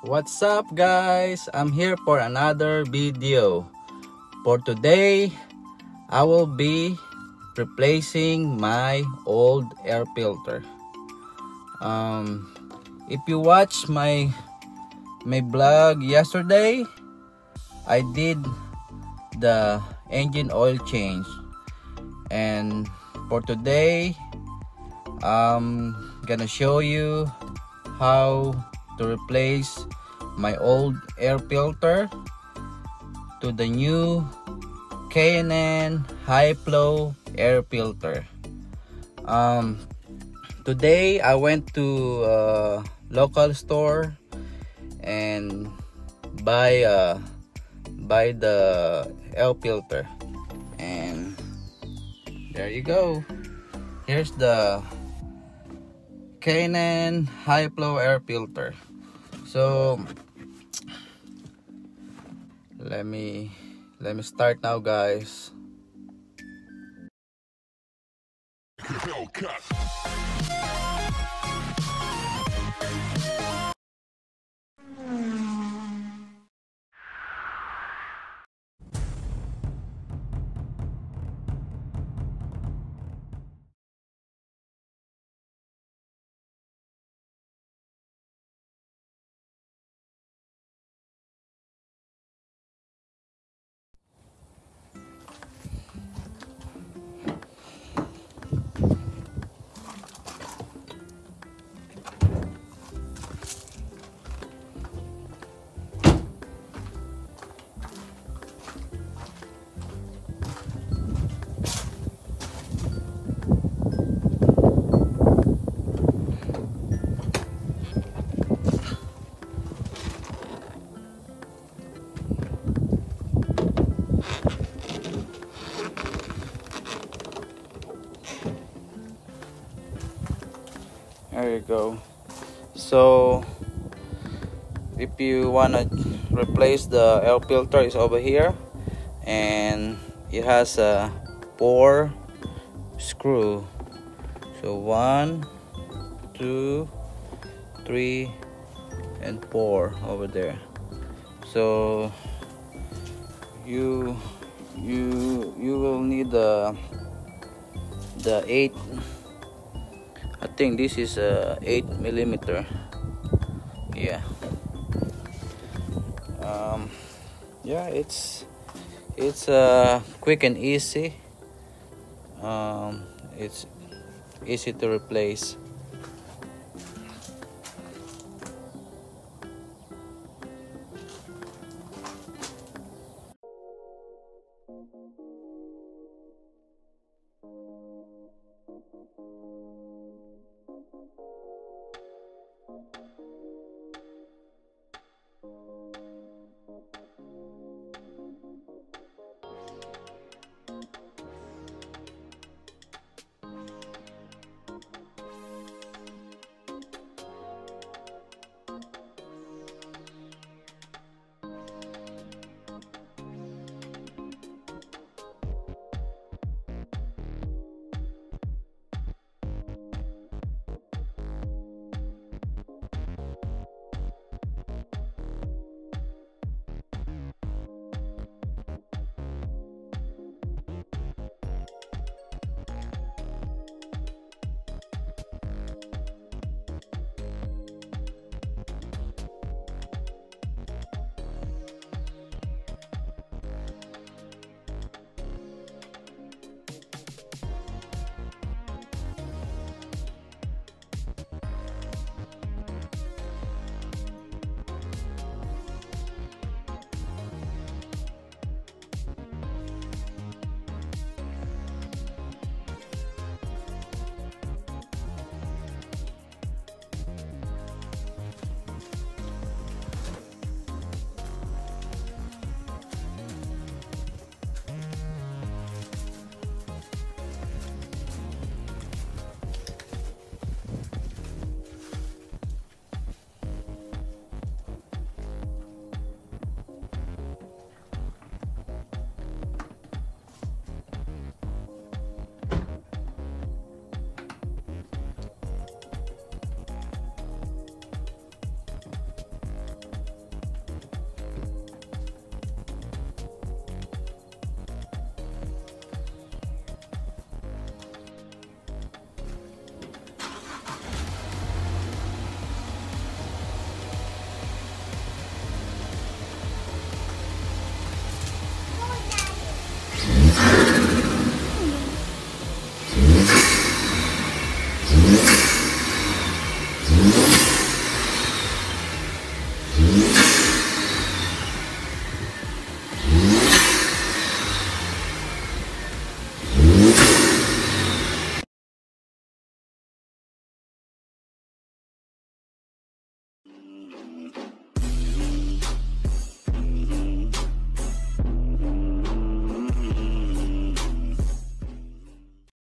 What's up guys? I'm here for another video. For today, I will be replacing my old air filter. If you watch my vlog yesterday, I did the engine oil change, and for today I'm gonna show you how to replace my old air filter to the new K&N high flow air filter. Today I went to a local store and buy the air filter, and there you go. Here's the K&N high flow air filter. So let me start now, guys. There you go. So if you wanna replace the air filter, is over here, and it has a 4 screw. So 1, 2, 3, and 4 over there. So you will need the 8. I think this is a 8mm. Yeah. Yeah, it's quick and easy. It's easy to replace.